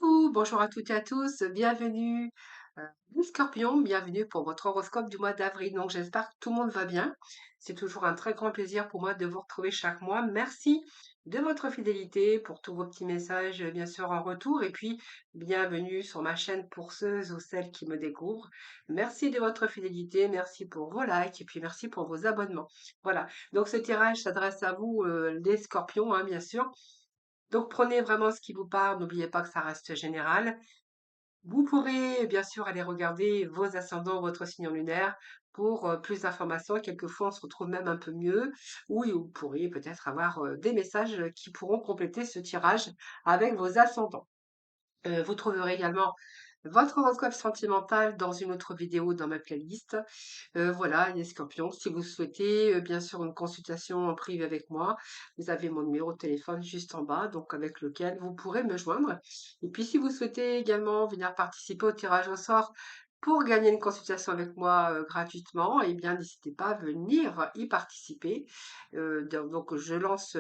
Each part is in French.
Coucou, bonjour à toutes et à tous, bienvenue les scorpions, bienvenue pour votre horoscope du mois d'avril. Donc j'espère que tout le monde va bien. C'est toujours un très grand plaisir pour moi de vous retrouver chaque mois. Merci de votre fidélité pour tous vos petits messages, bien sûr, en retour. Et puis, bienvenue sur ma chaîne pour ceux ou celles qui me découvrent. Merci de votre fidélité, merci pour vos likes et puis merci pour vos abonnements. Voilà, donc ce tirage s'adresse à vous, les scorpions, hein, bien sûr. Donc prenez vraiment ce qui vous parle, n'oubliez pas que ça reste général. Vous pourrez bien sûr aller regarder vos ascendants, votre signe lunaire pour plus d'informations. Quelquefois, on se retrouve même un peu mieux. Ou vous pourriez peut-être avoir des messages qui pourront compléter ce tirage avec vos ascendants. Vous trouverez également votre horoscope sentimental dans une autre vidéo dans ma playlist. Voilà, les scorpions, si vous souhaitez, bien sûr, une consultation en privé avec moi, vous avez mon numéro de téléphone juste en bas, donc avec lequel vous pourrez me joindre. Et puis, si vous souhaitez également venir participer au tirage au sort pour gagner une consultation avec moi gratuitement, eh bien, n'hésitez pas à venir y participer. Donc, je lance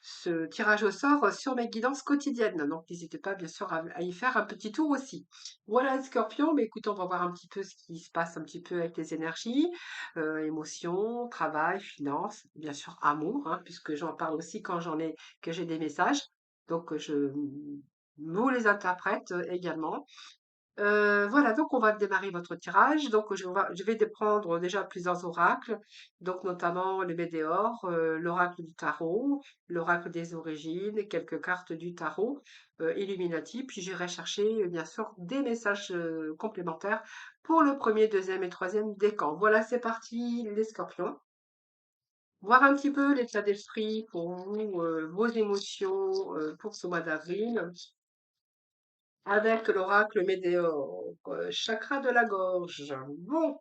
ce tirage au sort sur mes guidances quotidiennes. Donc, n'hésitez pas, bien sûr, à y faire un petit tour aussi. Voilà, Scorpion, mais écoutez, on va voir un petit peu ce qui se passe un petit peu avec les énergies, émotions, travail, finances, bien sûr, amour, hein, puisque j'en parle aussi quand que j'ai des messages. Donc, je vous les interprète également. Voilà, donc on va démarrer votre tirage. Donc je vais prendre déjà plusieurs oracles, donc notamment le Médéor, l'oracle du tarot, l'oracle des origines, quelques cartes du tarot, Illuminati, puis j'irai chercher bien sûr des messages complémentaires pour le premier, deuxième et troisième décan. Voilà, c'est parti, les scorpions. Voir un petit peu l'état d'esprit pour vous, vos émotions pour ce mois d'avril. Avec l'oracle Médéor, chakra de la gorge. Bon,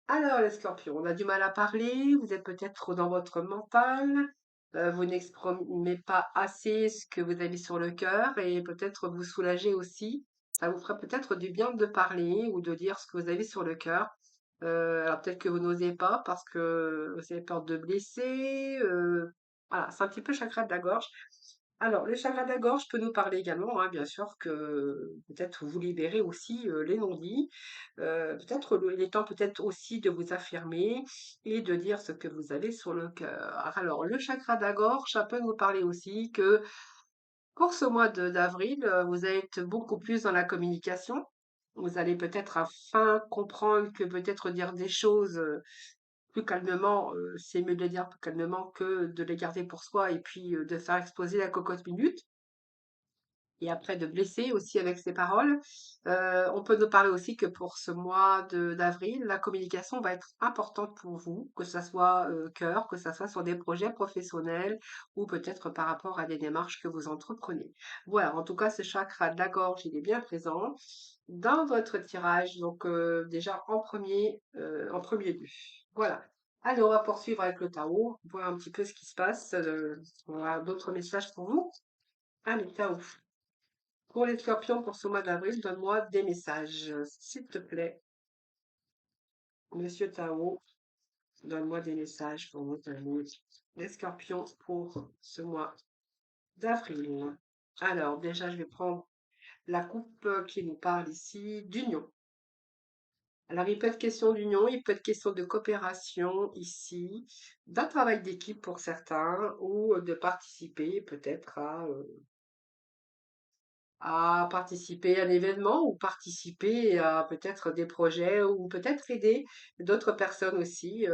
alors les scorpions, on a du mal à parler, vous êtes peut-être trop dans votre mental, vous n'exprimez pas assez ce que vous avez sur le cœur et peut-être vous soulager aussi. Ça vous ferait peut-être du bien de parler ou de dire ce que vous avez sur le cœur. Alors peut-être que vous n'osez pas parce que vous avez peur de blesser. Voilà, c'est un petit peu chakra de la gorge. Alors, le chakra de la gorge peut nous parler également, hein, bien sûr, que peut-être vous libérez aussi les non-dits. Peut-être il est temps peut-être aussi de vous affirmer et de dire ce que vous avez sur le cœur. Alors, le chakra de la gorge, ça peut nous parler aussi que pour ce mois d'avril, vous allez être beaucoup plus dans la communication. Vous allez peut-être enfin comprendre que peut-être dire des choses plus calmement, c'est mieux de les dire plus calmement que de les garder pour soi et puis de faire exploser la cocotte minute et après de blesser aussi avec ses paroles. On peut nous parler aussi que pour ce mois d'avril, la communication va être importante pour vous, que ça soit cœur, que ça soit sur des projets professionnels ou peut-être par rapport à des démarches que vous entreprenez. Voilà, en tout cas, ce chakra de la gorge, il est bien présent dans votre tirage, donc déjà en premier lieu. Voilà. Allez, on va poursuivre avec le tarot, voir un petit peu ce qui se passe. On a d'autres messages pour vous. Allez, tarot. Pour les scorpions, pour ce mois d'avril, donne-moi des messages, s'il te plaît. Monsieur Tao, donne-moi des messages pour les scorpions pour ce mois d'avril. Alors, déjà, je vais prendre la coupe qui nous parle ici d'union. Alors, il peut être question d'union, il peut être question de coopération ici, d'un travail d'équipe pour certains, ou de participer peut-être à participer à un événement ou participer à peut-être des projets ou peut-être aider d'autres personnes aussi,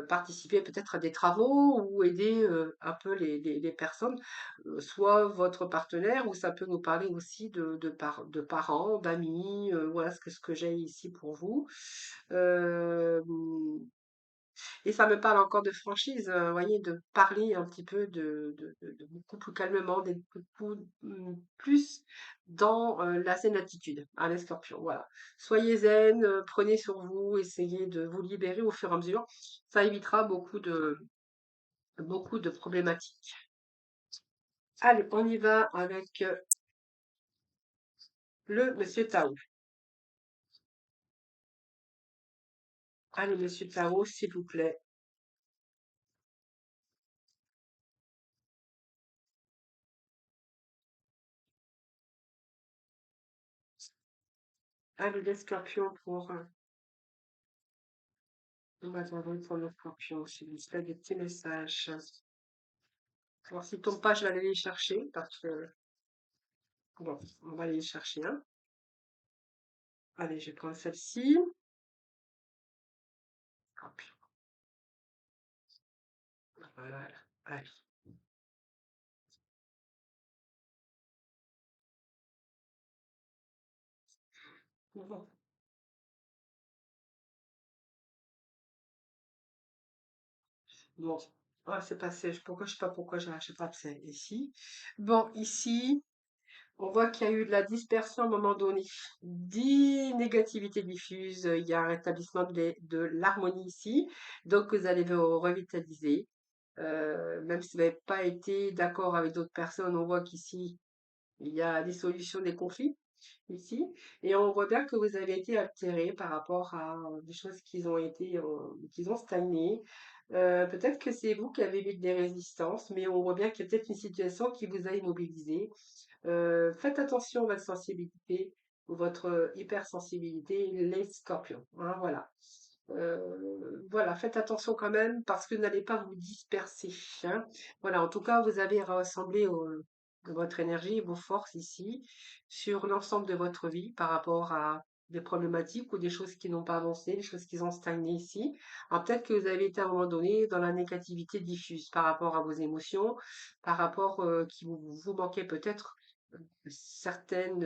participer peut-être à des travaux ou aider un peu les personnes, soit votre partenaire ou ça peut nous parler aussi de parents, d'amis, voilà ce que j'ai ici pour vous. Euh, et ça me parle encore de franchise, vous voyez, de parler un petit peu de beaucoup plus calmement, d'être beaucoup plus dans la zen attitude, hein, les scorpions, voilà. Soyez zen, prenez sur vous, essayez de vous libérer au fur et à mesure. Ça évitera beaucoup de problématiques. Allez, on y va avec le monsieur Tao. Allez, monsieur Tao, s'il vous plaît. Allez, les scorpions on va attendre pour le scorpion, s'il vous plaît, des petits messages. Alors, s'ils tombent pas, je vais aller les chercher parce que, bon, on va aller les chercher, hein. Allez, je vais prendre celle-ci. Scorpion. Voilà. Allez. Bon. Bon. Ah, c'est passé. Pourquoi, je sais pas pourquoi j'ai pas c'est ici. Bon, ici, on voit qu'il y a eu de la dispersion à un moment donné, négativité diffuse. Il y a un rétablissement de l'harmonie ici. Donc, vous allez vous revitaliser. Même si vous n'avez pas été d'accord avec d'autres personnes, on voit qu'ici, il y a des solutions des conflits ici. Et on voit bien que vous avez été altéré par rapport à des choses qui ont stagné. Peut-être que c'est vous qui avez eu des résistances, mais on voit bien qu'il y a peut-être une situation qui vous a immobilisé. Faites attention à votre sensibilité ou votre hypersensibilité, les scorpions, hein, voilà. Voilà, faites attention quand même parce que n'allez pas vous disperser, hein. Voilà, en tout cas, vous avez rassemblé votre énergie et vos forces ici sur l'ensemble de votre vie par rapport à des problématiques ou des choses qui n'ont pas avancé, des choses qui ont stagné ici. Alors peut-être que vous avez été à un moment donné dans la négativité diffuse par rapport à vos émotions, par rapport qui vous manquait peut-être certain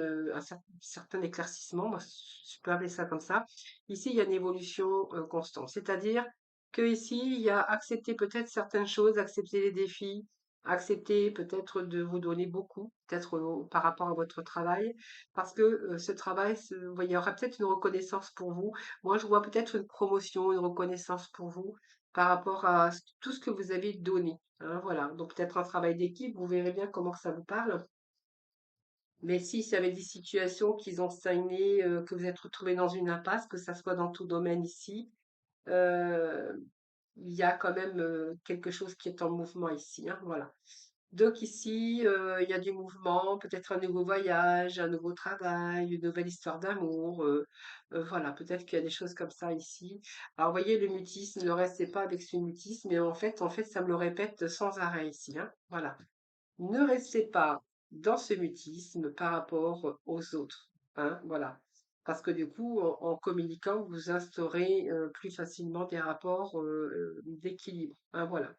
éclaircissement, moi, je peux appeler ça comme ça. Ici, il y a une évolution constante, c'est-à-dire que ici, il y a accepter peut-être certaines choses, accepter les défis, accepter peut-être de vous donner beaucoup, peut-être par rapport à votre travail, parce que ce travail, il y aura peut-être une reconnaissance pour vous. Moi, je vois peut-être une promotion, une reconnaissance pour vous par rapport à tout ce que vous avez donné, hein, voilà. Donc peut-être un travail d'équipe, vous verrez bien comment ça vous parle. Mais si, s'il y avait des situations qui ont stagné, que vous êtes retrouvé dans une impasse, que ça soit dans tout domaine ici, euh, il y a quand même quelque chose qui est en mouvement ici, hein, voilà. Donc ici, il y a du mouvement, peut-être un nouveau voyage, un nouveau travail, une nouvelle histoire d'amour, voilà, peut-être qu'il y a des choses comme ça ici. Alors, vous voyez, le mutisme, ne restez pas avec ce mutisme, mais en fait, ça me le répète sans arrêt ici, hein, voilà. Ne restez pas dans ce mutisme par rapport aux autres, hein, voilà. Parce que du coup, en communiquant, vous instaurez plus facilement des rapports d'équilibre, hein, voilà.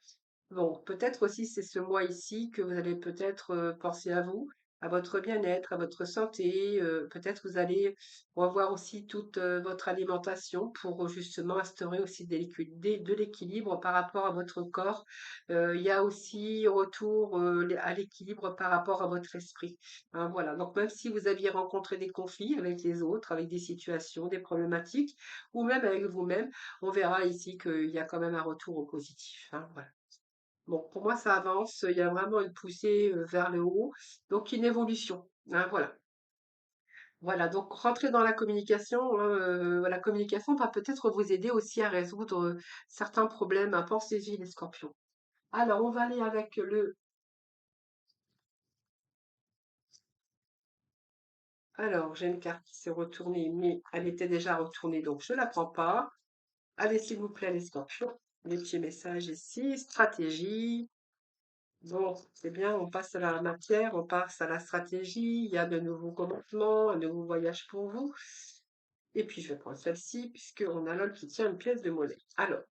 Bon, peut-être aussi c'est ce mois ici que vous allez peut-être penser à vous, à votre bien-être, à votre santé. Peut-être vous allez revoir aussi toute votre alimentation pour justement instaurer aussi de l'équilibre par rapport à votre corps. Il y a aussi retour à l'équilibre par rapport à votre esprit, hein, voilà. Donc même si vous aviez rencontré des conflits avec les autres, avec des situations, des problématiques, ou même avec vous-même, on verra ici qu'il y a quand même un retour au positif, hein, voilà. Bon, pour moi, ça avance. Il y a vraiment une poussée vers le haut, donc une évolution, hein, voilà. Voilà, donc rentrer dans la communication, hein, la communication va peut-être vous aider aussi à résoudre certains problèmes. Hein, pensez-y, les scorpions. Alors, on va aller avec le. Alors, j'ai une carte qui s'est retournée, mais elle était déjà retournée, donc je ne la prends pas. Allez, s'il vous plaît, les scorpions. Les petits messages ici. Stratégie. Bon, c'est bien, on passe à la matière, on passe à la stratégie, il y a de nouveaux commencements, un nouveau voyage pour vous. Et puis je vais prendre celle-ci, puisqu'on a l'homme qui tient une pièce de monnaie. Alors,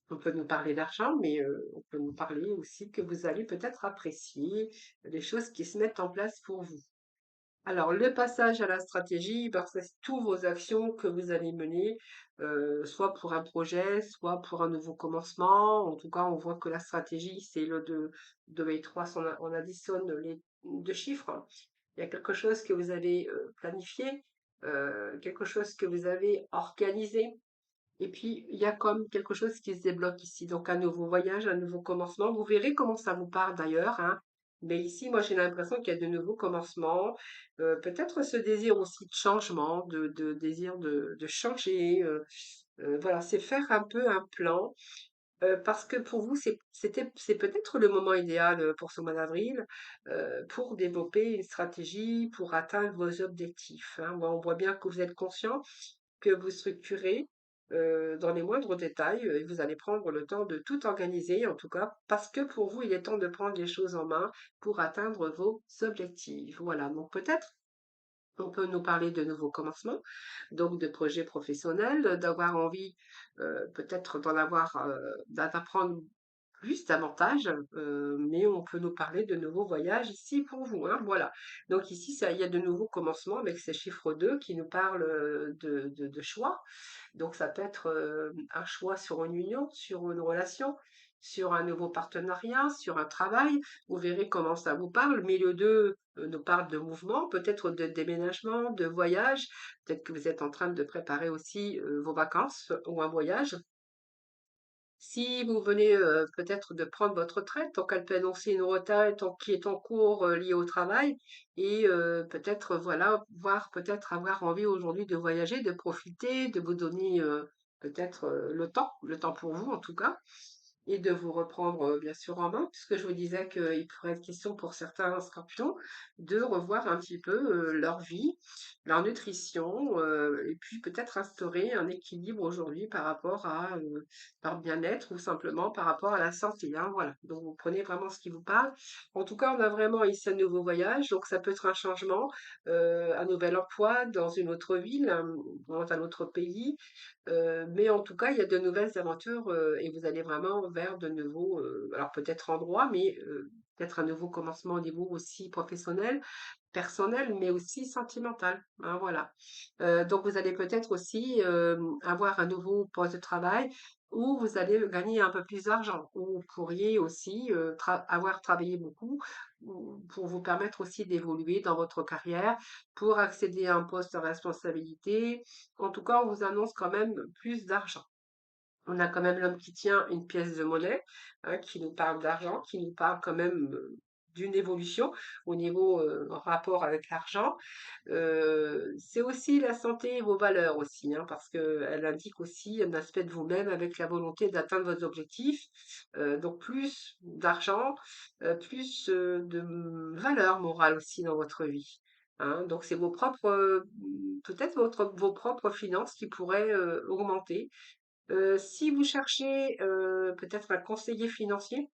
on peut nous parler d'argent, mais on peut nous parler aussi que vous allez peut-être apprécier les choses qui se mettent en place pour vous. Alors, le passage à la stratégie, ben, c'est toutes vos actions que vous allez mener, soit pour un projet, soit pour un nouveau commencement. En tout cas, on voit que la stratégie, c'est le 2 et 3, on additionne les deux chiffres. Il y a quelque chose que vous avez planifié, quelque chose que vous avez organisé, et puis, il y a comme quelque chose qui se débloque ici. Donc, un nouveau voyage, un nouveau commencement. Vous verrez comment ça vous parle d'ailleurs, hein. Mais ici, moi, j'ai l'impression qu'il y a de nouveaux commencements. Peut-être ce désir aussi de changement, de désir de changer. Voilà, c'est faire un peu un plan. Parce que pour vous, c'est peut-être le moment idéal, pour ce mois d'avril, pour développer une stratégie pour atteindre vos objectifs, hein. On voit bien que vous êtes conscient que vous structurez, dans les moindres détails, et vous allez prendre le temps de tout organiser, en tout cas, parce que pour vous, il est temps de prendre les choses en main pour atteindre vos objectifs. Voilà, donc peut-être on peut nous parler de nouveaux commencements, donc de projets professionnels, d'avoir envie peut-être d'en apprendre plus davantage, mais on peut nous parler de nouveaux voyages ici pour vous, hein, voilà. Donc ici, il y a de nouveaux commencements avec ces chiffres 2 qui nous parlent de choix. Donc ça peut être un choix sur une union, sur une relation, sur un nouveau partenariat, sur un travail. Vous verrez comment ça vous parle. Mais le 2 nous parle de mouvement, peut-être de déménagement, de voyage. Peut-être que vous êtes en train de préparer aussi vos vacances ou un voyage. Si vous venez peut-être de prendre votre retraite, donc elle peut annoncer une retraite qui est en cours liée au travail, et peut-être voilà, voir peut-être avoir envie aujourd'hui de voyager, de profiter, de vous donner peut-être le temps pour vous en tout cas, et de vous reprendre bien sûr en main, puisque je vous disais qu'il pourrait être question pour certains scorpions de revoir un petit peu leur vie, leur nutrition, et puis peut-être instaurer un équilibre aujourd'hui par rapport à par bien-être ou simplement par rapport à la santé, hein, voilà. Donc vous prenez vraiment ce qui vous parle. En tout cas, on a vraiment ici un nouveau voyage, donc ça peut être un changement, un nouvel emploi dans une autre ville, dans un autre pays, mais en tout cas, il y a de nouvelles aventures, et vous allez vraiment vers de nouveaux, alors peut-être endroits, mais peut-être un nouveau commencement au niveau aussi professionnel, personnel, mais aussi sentimental, hein, voilà. Donc vous allez peut-être aussi, avoir un nouveau poste de travail où vous allez gagner un peu plus d'argent, où vous pourriez aussi, avoir travaillé beaucoup, ou pour vous permettre aussi d'évoluer dans votre carrière, pour accéder à un poste à responsabilité. En tout cas, on vous annonce quand même plus d'argent. On a quand même l'homme qui tient une pièce de monnaie, hein, qui nous parle d'argent, qui nous parle quand même d'une évolution au niveau en rapport avec l'argent. C'est aussi la santé et vos valeurs aussi, hein, parce qu'elle indique aussi un aspect de vous-même avec la volonté d'atteindre vos objectifs. Donc plus d'argent, plus de valeurs morales aussi dans votre vie, hein. Donc c'est vos propres, peut-être vos propres finances qui pourraient augmenter. Si vous cherchez peut-être un conseiller financier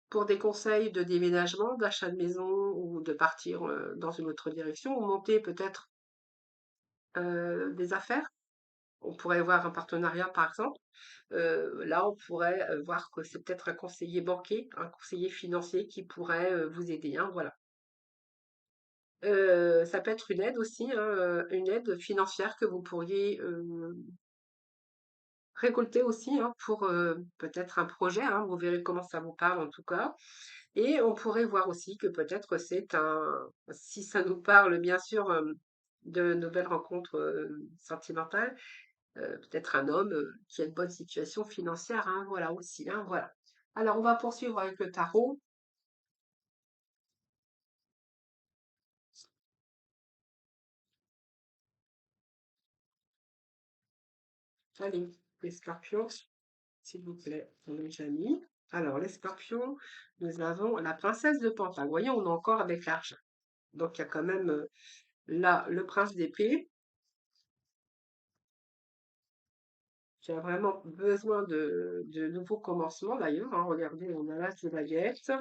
pour des conseils de déménagement, d'achat de maison ou de partir dans une autre direction, ou monter peut-être des affaires, on pourrait voir un partenariat par exemple. Là, on pourrait voir que c'est peut-être un conseiller banquier, un conseiller financier qui pourrait vous aider, hein, voilà. Ça peut être une aide aussi, hein, une aide financière que vous pourriez récolter aussi, hein, pour peut-être un projet, hein, vous verrez comment ça vous parle en tout cas. Et on pourrait voir aussi que peut-être si ça nous parle bien sûr de nouvelles rencontres sentimentales, peut-être un homme qui a une bonne situation financière, hein, voilà aussi, hein, voilà. Alors on va poursuivre avec le tarot. Allez, les scorpions, s'il vous plaît, on est déjà mis. Alors les scorpions, nous avons la princesse de Pentacle. Vous voyez, on est encore avec l'argent. Donc il y a quand même là le prince d'épée qui a vraiment besoin de nouveaux commencements d'ailleurs, hein. Regardez, on a l'as de baguette.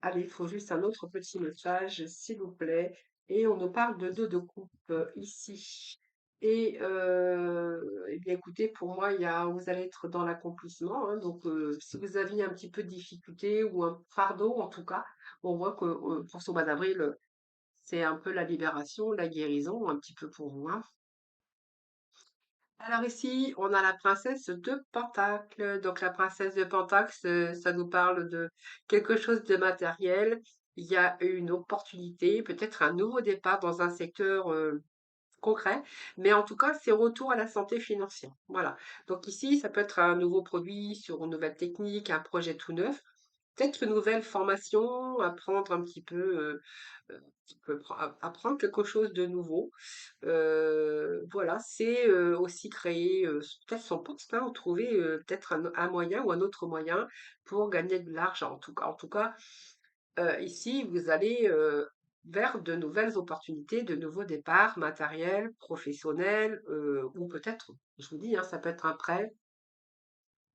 Allez, il faut juste un autre petit message, s'il vous plaît. Et on nous parle de deux de coupe ici. Et eh bien écoutez, pour moi, vous allez être dans l'accomplissement, hein. Donc si vous aviez un petit peu de difficulté ou un fardeau, en tout cas, on voit que pour ce mois d'avril, c'est un peu la libération, la guérison, un petit peu pour vous, hein. Alors ici, on a la princesse de Pentacle. Donc la princesse de Pentacle, ça nous parle de quelque chose de matériel. Il y a une opportunité, peut-être un nouveau départ dans un secteur concret, mais en tout cas, c'est retour à la santé financière. Voilà. Donc ici, ça peut être un nouveau produit sur une nouvelle technique, un projet tout neuf. peut-être une nouvelle formation, apprendre un petit peu apprendre quelque chose de nouveau. Voilà, c'est aussi créer peut-être son poste, hein, ou trouver peut-être un moyen ou un autre moyen pour gagner de l'argent. En tout cas, ici, vous allez vers de nouvelles opportunités, de nouveaux départs matériels, professionnels, ou peut-être, je vous dis, hein, ça peut être un prêt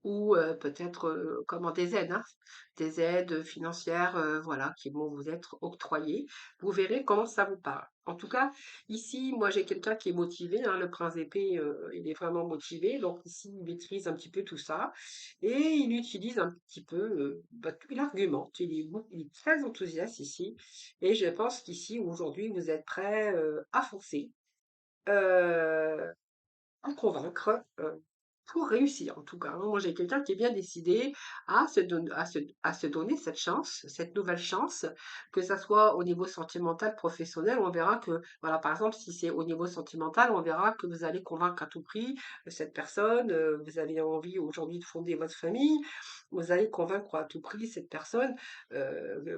ou peut-être, comment des aides financières, voilà, qui vont vous être octroyées. Vous verrez comment ça vous parle. En tout cas, ici, moi, j'ai quelqu'un qui est motivé, hein, le prince d'épée, il est vraiment motivé. Donc ici, il maîtrise un petit peu tout ça et il utilise un petit peu, il argumente. Il est très enthousiaste ici et je pense qu'ici, aujourd'hui, vous êtes prêts, à foncer. Heu à convaincre, pour réussir en tout cas, hein. Moi, j'ai quelqu'un qui est bien décidé à se donner cette chance, cette nouvelle chance, que ça soit au niveau sentimental, professionnel. On verra que, voilà, par exemple, si c'est au niveau sentimental, on verra que vous allez convaincre à tout prix, cette personne, vous avez envie aujourd'hui de fonder votre famille, vous allez convaincre à tout prix cette personne,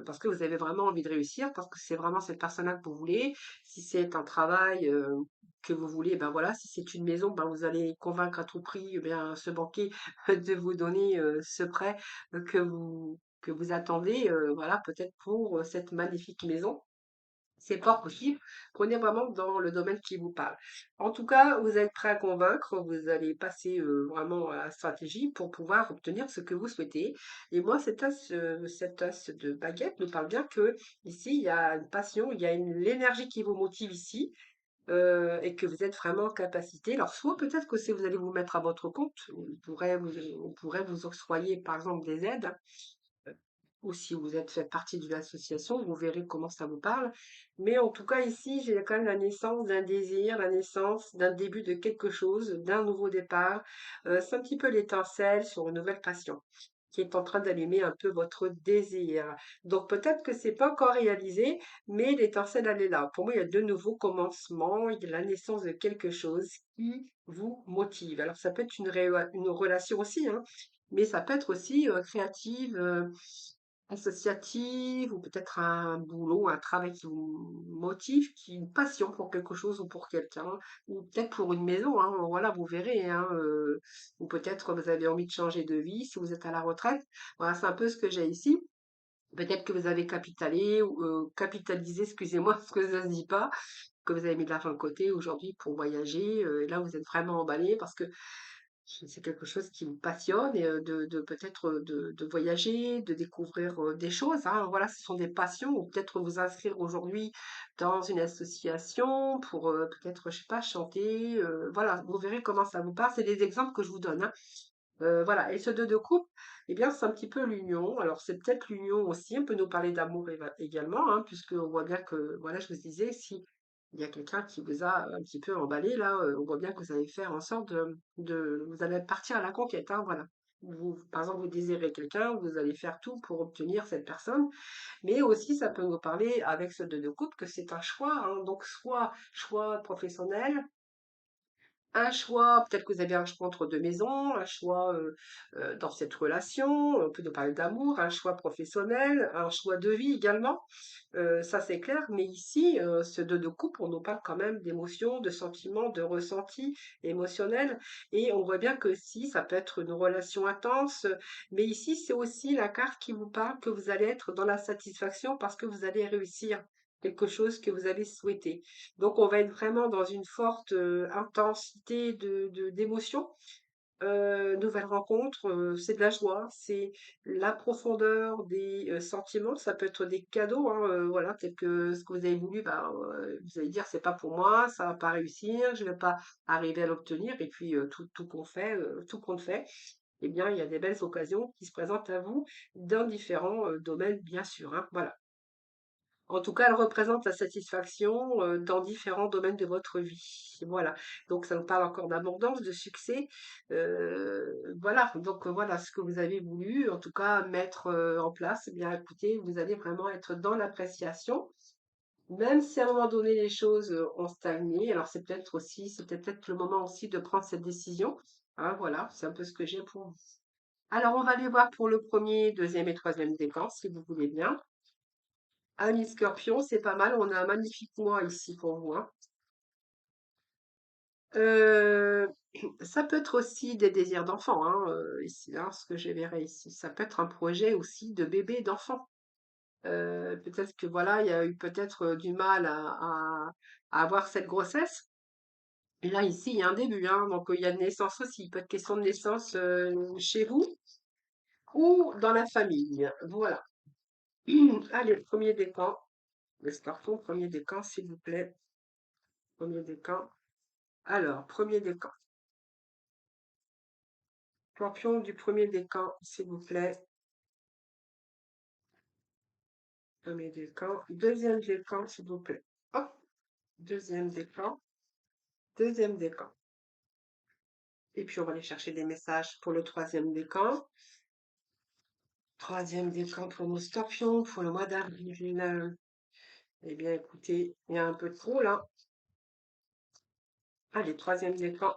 parce que vous avez vraiment envie de réussir, parce que c'est vraiment cette personne-là que vous voulez. Si c'est un travail, que vous voulez, ben voilà, si c'est une maison, ben vous allez convaincre à tout prix, eh bien, ce banquier de vous donner ce prêt que vous attendez, voilà, peut-être pour cette magnifique maison. C'est pas possible. Prenez vraiment dans le domaine qui vous parle. En tout cas, vous êtes prêt à convaincre, vous allez passer vraiment à la stratégie pour pouvoir obtenir ce que vous souhaitez. Et moi, cet as de baguette me parle bien que ici, il y a une passion, il y a l'énergie qui vous motive ici et que vous êtes vraiment en capacité. Alors, soit peut-être que si vous allez vous mettre à votre compte, on pourrait vous octroyer, par exemple, des aides, euh, ou si vous êtes fait partie d'une association, vous verrez comment ça vous parle. Mais en tout cas, ici, j'ai quand même la naissance d'un désir, la naissance d'un début de quelque chose, d'un nouveau départ. C'est un petit peu l'étincelle sur une nouvelle passion qui est en train d'allumer un peu votre désir. Donc peut-être que c'est pas encore réalisé, mais l'étincelle, elle est là. Pour moi, il y a de nouveaux commencements, il y a la naissance de quelque chose qui vous motive. Alors ça peut être une relation aussi, hein, mais ça peut être aussi créative, associative, ou peut-être un boulot, un travail qui vous motive, qui une passion pour quelque chose ou pour quelqu'un, ou peut-être pour une maison, hein, voilà, vous verrez, hein, ou peut-être vous avez envie de changer de vie si vous êtes à la retraite. Voilà, c'est un peu ce que j'ai ici. Peut-être que vous avez capitalisé, excusez-moi, parce que ça se dit pas, que vous avez mis de l'argent de côté aujourd'hui pour voyager. Et là, vous êtes vraiment emballé parce que c'est quelque chose qui vous passionne et de peut-être de voyager, de découvrir des choses, hein. Voilà, ce sont des passions. Ou peut-être vous inscrire aujourd'hui dans une association pour peut-être, je sais pas, chanter. Voilà, vous verrez comment ça vous passe. C'est des exemples que je vous donne, hein. Voilà, et ce 2 de coupe, eh bien, c'est un petit peu l'union. Alors, c'est peut-être l'union aussi, on peut nous parler d'amour également, hein, puisqu'on voit bien que, voilà, je vous disais, si il y a quelqu'un qui vous a un petit peu emballé, là, on voit bien que vous allez faire en sorte vous allez partir à la conquête, hein, voilà. Par exemple, vous désirez quelqu'un, vous allez faire tout pour obtenir cette personne, mais aussi, ça peut nous parler avec ce 2 de coupe que c'est un choix, hein, donc soit choix professionnel, un choix, peut-être que vous avez un choix entre 2 maisons, un choix, dans cette relation, on peut nous parler d'amour, un choix professionnel, un choix de vie également, ça c'est clair. Mais ici, ce 2 de coupe, on nous parle quand même d'émotions, de sentiments, de ressentis émotionnels et on voit bien que si, ça peut être une relation intense, mais ici, c'est aussi la carte qui vous parle que vous allez être dans la satisfaction parce que vous allez réussir quelque chose que vous avez souhaité. Donc on va être vraiment dans une forte, intensité d'émotions. Nouvelle rencontre, c'est de la joie, c'est la profondeur des, sentiments. Ça peut être des cadeaux, hein, voilà, peut-être que ce que vous avez voulu, bah, vous allez dire: «C'est pas pour moi, ça va pas réussir, je vais pas arriver à l'obtenir» et puis, tout compte fait, eh bien, il y a des belles occasions qui se présentent à vous dans différents, domaines, bien sûr, hein, voilà. En tout cas, elle représente la satisfaction, dans différents domaines de votre vie. Voilà. Donc ça nous parle encore d'abondance, de succès. Voilà, donc voilà ce que vous avez voulu, en tout cas mettre, en place. Eh bien écoutez, vous allez vraiment être dans l'appréciation, même si à un moment donné les choses, ont stagné. Alors c'est peut-être le moment aussi de prendre cette décision, hein, voilà, c'est un peu ce que j'ai pour vous. Alors, on va les voir pour le premier, deuxième et troisième décan, si vous voulez bien. Amis Scorpion, c'est pas mal. On a un magnifique mois ici pour vous, hein. Euh, Ça peut être aussi des désirs d'enfant, hein, ici, hein, ce que je verrai ici. Ça peut être un projet aussi de bébé, d'enfant. Peut-être que voilà, il y a eu peut-être du mal à avoir cette grossesse. Et là, ici, il y a un début, hein, donc il y a une naissance aussi. Il peut être question de naissance chez vous ou dans la famille. Voilà. Allez, premier décan. Le scorpion, premier décan, s'il vous plaît. Premier décan. Alors, premier décan. Scorpion du premier décan, s'il vous plaît. Premier décan. Deuxième décan, s'il vous plaît. Hop, deuxième décan. Deuxième décan. Et puis, on va aller chercher des messages pour le troisième décan. Troisième décan pour nos scorpions, pour le mois d'avril. Eh bien, écoutez, il y a un peu de trop là. Allez, troisième décan,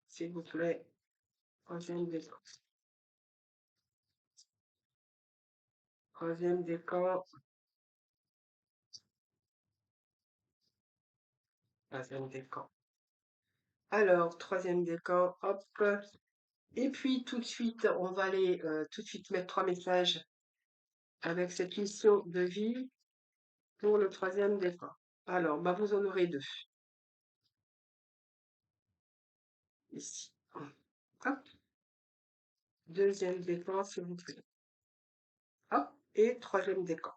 s'il vous plaît. Troisième décan. Troisième décan. Troisième décan. Alors, troisième décan, hop. Et puis, tout de suite, on va aller tout de suite mettre trois messages avec cette mission de vie pour le troisième décan. Alors, bah, vous en aurez deux ici. Hop. Deuxième décan, s'il vous plaît. Hop. Et troisième décan.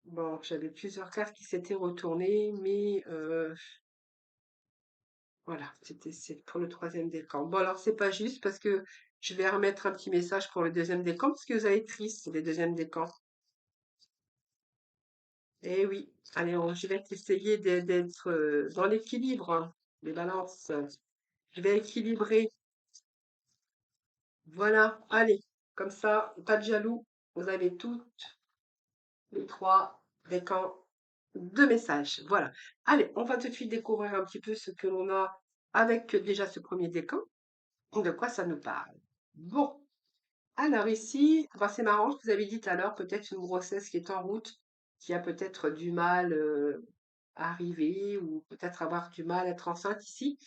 Bon, j'avais plusieurs cartes qui s'étaient retournées, mais voilà, c'est pour le troisième décan. Bon, alors c'est pas juste parce que je vais remettre un petit message pour le deuxième décan parce que vous allez être triste, les deuxièmes décans. Eh oui, allez, je vais essayer d'être dans l'équilibre, hein, les balances. Je vais équilibrer. Voilà, allez, comme ça, pas de jaloux. Vous avez toutes les trois décans de messages. Voilà. Allez, on va tout de suite découvrir un petit peu ce que l'on a avec déjà ce premier décan. De quoi ça nous parle? Bon, alors ici, bah, c'est marrant, je vous avais dit tout à l'heure, peut-être une grossesse qui est en route, qui a peut-être du mal à arriver, ou peut-être avoir du mal à être enceinte ici.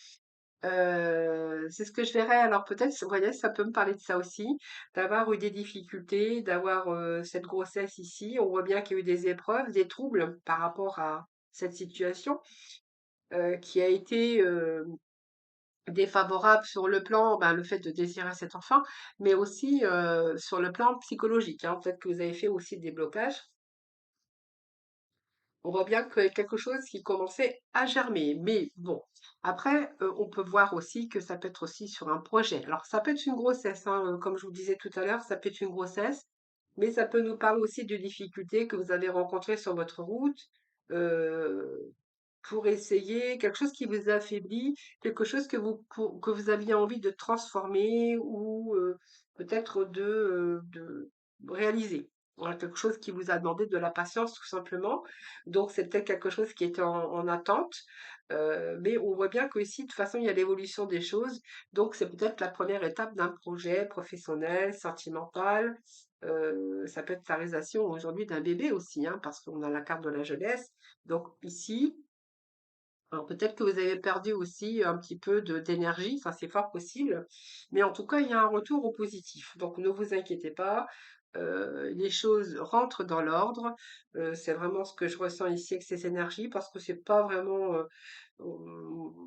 C'est ce que je verrais. Alors peut-être, vous voyez, ça peut me parler de ça aussi, d'avoir eu des difficultés, d'avoir cette grossesse ici. On voit bien qu'il y a eu des épreuves, des troubles par rapport à cette situation qui a été défavorable sur le plan, ben, le fait de désirer cet enfant, mais aussi sur le plan psychologique, hein. Peut-être que vous avez fait aussi des blocages. On voit bien que quelque chose qui commençait à germer. Mais bon, après, on peut voir aussi que ça peut être aussi sur un projet. Alors, ça peut être une grossesse, hein, comme je vous disais tout à l'heure, ça peut être une grossesse, mais ça peut nous parler aussi de difficultés que vous avez rencontrées sur votre route. euh, pour essayer quelque chose qui vous affaiblit, quelque chose que vous aviez envie de transformer ou peut-être de réaliser. Voilà, quelque chose qui vous a demandé de la patience tout simplement. Donc c'est peut-être quelque chose qui était en attente. Mais on voit bien que ici, de toute façon, il y a l'évolution des choses. Donc c'est peut-être la première étape d'un projet professionnel, sentimental. Ça peut être la réalisation aujourd'hui d'un bébé aussi, hein, parce qu'on a la carte de la jeunesse. Donc ici, alors peut-être que vous avez perdu aussi un petit peu d'énergie, ça c'est fort possible, mais en tout cas il y a un retour au positif. Donc ne vous inquiétez pas, les choses rentrent dans l'ordre. C'est vraiment ce que je ressens ici avec ces énergies parce que c'est pas vraiment,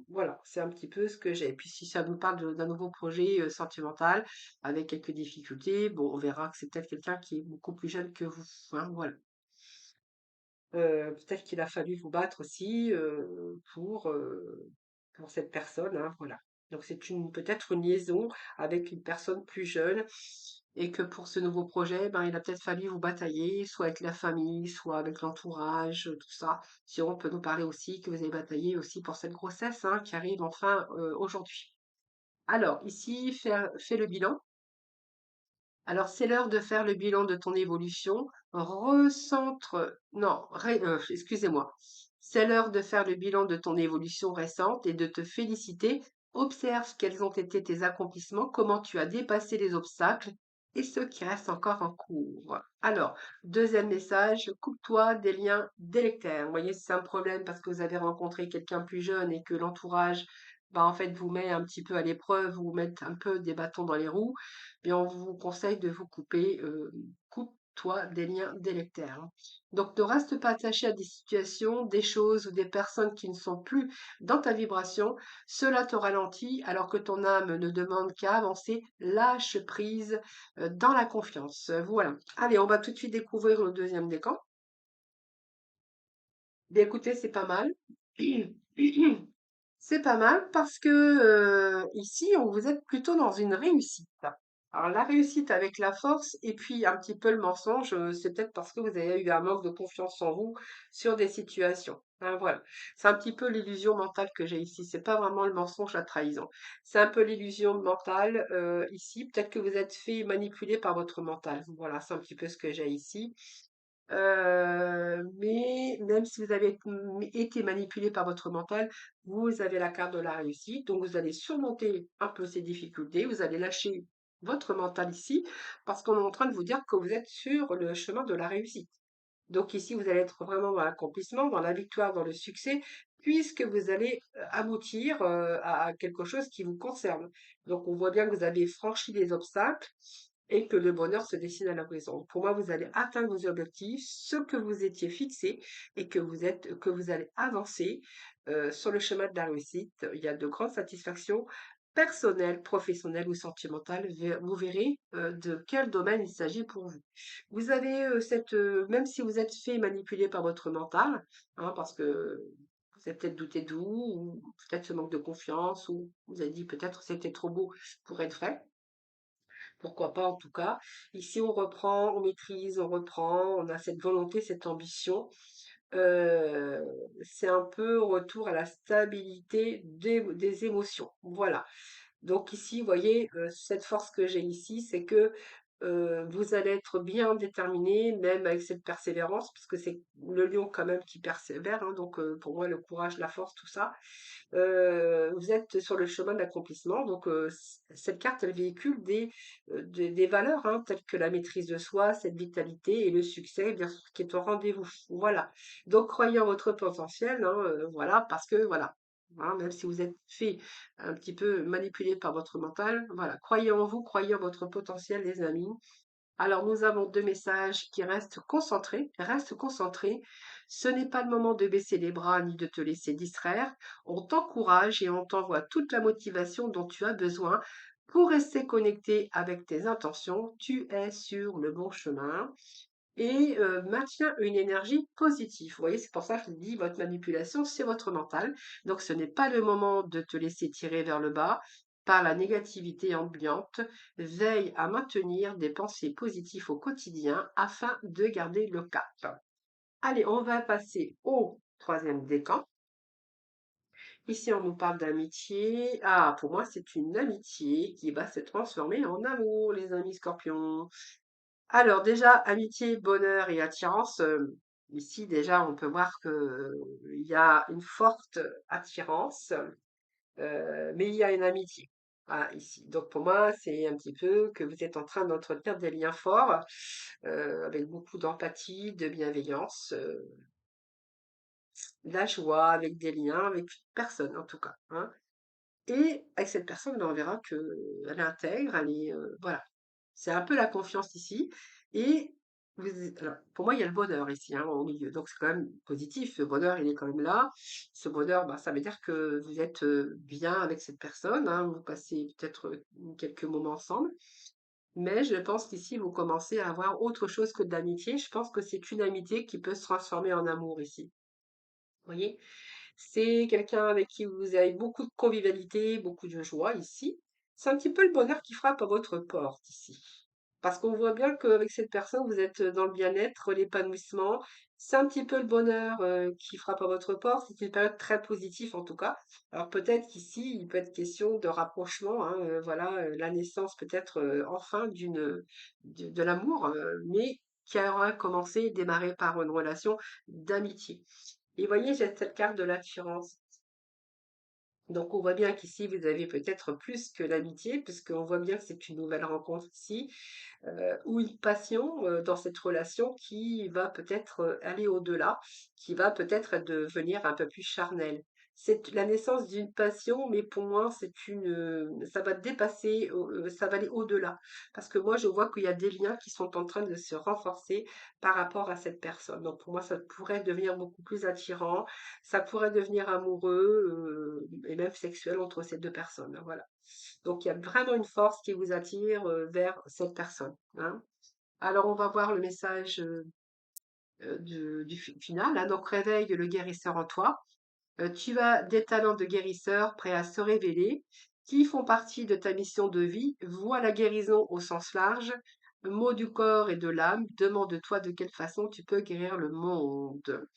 voilà, c'est un petit peu ce que j'ai. Et puis si ça nous parle d'un nouveau projet sentimental avec quelques difficultés, bon on verra que c'est peut-être quelqu'un qui est beaucoup plus jeune que vous, hein, voilà. Peut-être qu'il a fallu vous battre aussi, pour cette personne, hein, voilà. Donc c'est peut-être une liaison avec une personne plus jeune et que pour ce nouveau projet, ben, il a peut-être fallu vous batailler, soit avec la famille, soit avec l'entourage, tout ça. Si on peut nous parler aussi que vous avez bataillé aussi pour cette grossesse, hein, qui arrive enfin, aujourd'hui. Alors ici, fais le bilan. Alors, c'est l'heure de faire le bilan de ton évolution. Recentre, non, excusez-moi. C'est l'heure de faire le bilan de ton évolution récente et de te féliciter Observe quels ont été tes accomplissements, comment tu as dépassé les obstacles et ceux qui restent encore en cours. Alors, deuxième message, coupe-toi des liens délétères. Vous voyez, si c'est un problème parce que vous avez rencontré quelqu'un plus jeune et que l'entourage, bah, en fait, vous met un petit peu à l'épreuve, vous met un peu des bâtons dans les roues, bien, on vous conseille de vous couper, coupe-toi des liens délétères. Donc, ne reste pas attaché à des situations, des choses ou des personnes qui ne sont plus dans ta vibration. Cela te ralentit alors que ton âme ne demande qu'à avancer. Lâche prise dans la confiance. Voilà. Allez, on va tout de suite découvrir le deuxième décan. Bien, écoutez, c'est pas mal. C'est pas mal parce que ici, vous êtes plutôt dans une réussite. Alors, la réussite avec la force et puis un petit peu le mensonge, c'est peut-être parce que vous avez eu un manque de confiance en vous sur des situations. Hein, voilà. C'est un petit peu l'illusion mentale que j'ai ici. C'est pas vraiment le mensonge, la trahison. C'est un peu l'illusion mentale ici. Peut-être que vous êtes fait manipuler par votre mental. Voilà, c'est un petit peu ce que j'ai ici. Mais même si vous avez été manipulé par votre mental, vous avez la carte de la réussite. Donc, vous allez surmonter un peu ces difficultés. Vous allez lâcher votre mental ici parce qu'on est en train de vous dire que vous êtes sur le chemin de la réussite. Donc, ici, vous allez être vraiment dans l'accomplissement, dans la victoire, dans le succès, puisque vous allez aboutir à quelque chose qui vous concerne. Donc, on voit bien que vous avez franchi les obstacles et que le bonheur se dessine à l'horizon. Pour moi, vous allez atteindre vos objectifs, ce que vous étiez fixé et que vous allez avancer sur le chemin de la réussite. Il y a de grandes satisfactions personnelles, professionnelles ou sentimentales. Vous verrez de quel domaine il s'agit pour vous. Vous avez même si vous êtes fait manipuler par votre mental, hein, parce que vous avez peut-être douté de vous, ou peut-être ce manque de confiance, ou vous avez dit peut-être c'était trop beau pour être vrai. Pourquoi pas en tout cas. Ici, on reprend, on maîtrise, on reprend, on a cette volonté, cette ambition. Euh, c'est un peu retour à la stabilité des émotions. Voilà. Donc ici, vous voyez, cette force que j'ai ici, c'est que vous allez être bien déterminé, même avec cette persévérance, parce que c'est le lion quand même qui persévère, hein, donc pour moi, le courage, la force, tout ça. Vous êtes sur le chemin de l'accomplissement. Donc, cette carte, elle véhicule des valeurs, hein, telles que la maîtrise de soi, cette vitalité et le succès, bien sûr, qui est au rendez-vous. Voilà. Donc, croyez en votre potentiel, hein, voilà, parce que, voilà, hein, même si vous êtes fait un petit peu manipuler par votre mental, voilà, croyez en vous, croyez en votre potentiel, les amis. Alors, nous avons deux messages qui restent concentrés. Reste concentré. Ce n'est pas le moment de baisser les bras ni de te laisser distraire. On t'encourage et on t'envoie toute la motivation dont tu as besoin pour rester connecté avec tes intentions. Tu es sur le bon chemin et maintiens une énergie positive. Vous voyez, c'est pour ça que je dis votre manipulation, c'est votre mental. Donc, ce n'est pas le moment de te laisser tirer vers le bas par la négativité ambiante. Veille à maintenir des pensées positives au quotidien afin de garder le cap. Allez, on va passer au troisième décan. Ici, on nous parle d'amitié. Ah, pour moi, c'est une amitié qui va se transformer en amour, les amis scorpions. Alors déjà, amitié, bonheur et attirance. Ici, déjà, on peut voir que il y a une forte attirance, mais il y a une amitié. Voilà, ici. Donc pour moi, c'est un petit peu que vous êtes en train d'entretenir des liens forts, avec beaucoup d'empathie, de bienveillance, de la joie, avec des liens, avec une personne en tout cas, hein. Et avec cette personne, ben, on verra qu'elle intègre, elle est, voilà. C'est un peu la confiance ici. Et alors, pour moi, il y a le bonheur ici, hein, au milieu. Donc, c'est quand même positif. Ce bonheur, il est quand même là. Ce bonheur, ben, ça veut dire que vous êtes bien avec cette personne, hein, vous passez peut-être quelques moments ensemble. Mais je pense qu'ici, vous commencez à avoir autre chose que de l'amitié. Je pense que c'est une amitié qui peut se transformer en amour ici. Vous voyez? C'est quelqu'un avec qui vous avez beaucoup de convivialité, beaucoup de joie ici. C'est un petit peu le bonheur qui frappe à votre porte ici. Parce qu'on voit bien qu'avec cette personne, vous êtes dans le bien-être, l'épanouissement. C'est un petit peu le bonheur qui frappe à votre porte. C'est une période très positive en tout cas. Alors peut-être qu'ici, il peut être question de rapprochement, hein, voilà, la naissance peut-être enfin de l'amour, mais qui aura commencé, démarré par une relation d'amitié. Et voyez, j'ai cette carte de l'assurance. Donc, on voit bien qu'ici, vous avez peut-être plus que l'amitié, puisqu'on voit bien que c'est une nouvelle rencontre ici, ou une passion dans cette relation qui va peut-être aller au-delà, qui va peut-être devenir un peu plus charnelle. C'est la naissance d'une passion, mais pour moi, ça va dépasser, ça va aller au-delà. Parce que moi, je vois qu'il y a des liens qui sont en train de se renforcer par rapport à cette personne. Donc, pour moi, ça pourrait devenir beaucoup plus attirant, ça pourrait devenir amoureux, et même sexuel entre ces deux personnes, hein, voilà. Donc, il y a vraiment une force qui vous attire vers cette personne, hein. Alors, on va voir le message final, hein. Donc, réveille le guérisseur en toi. Tu as des talents de guérisseur prêts à se révéler, qui font partie de ta mission de vie. Vois la guérison au sens large. Mot du corps et de l'âme. Demande-toi de quelle façon tu peux guérir le monde.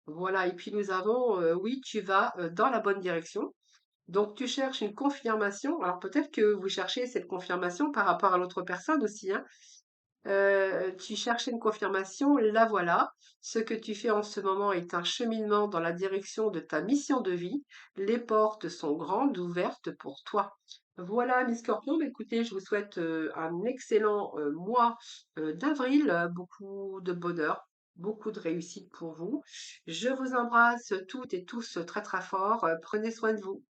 Voilà, et puis nous avons, oui, tu vas dans la bonne direction. Donc, tu cherches une confirmation. Alors, peut-être que vous cherchez cette confirmation par rapport à l'autre personne aussi, hein. Tu cherchais une confirmation, la voilà. Ce que tu fais en ce moment est un cheminement dans la direction de ta mission de vie. Les portes sont grandes ouvertes pour toi. Voilà, mes scorpions, bah, écoutez, je vous souhaite un excellent mois d'avril, beaucoup de bonheur, beaucoup de réussite pour vous. Je vous embrasse toutes et tous très très fort. Prenez soin de vous.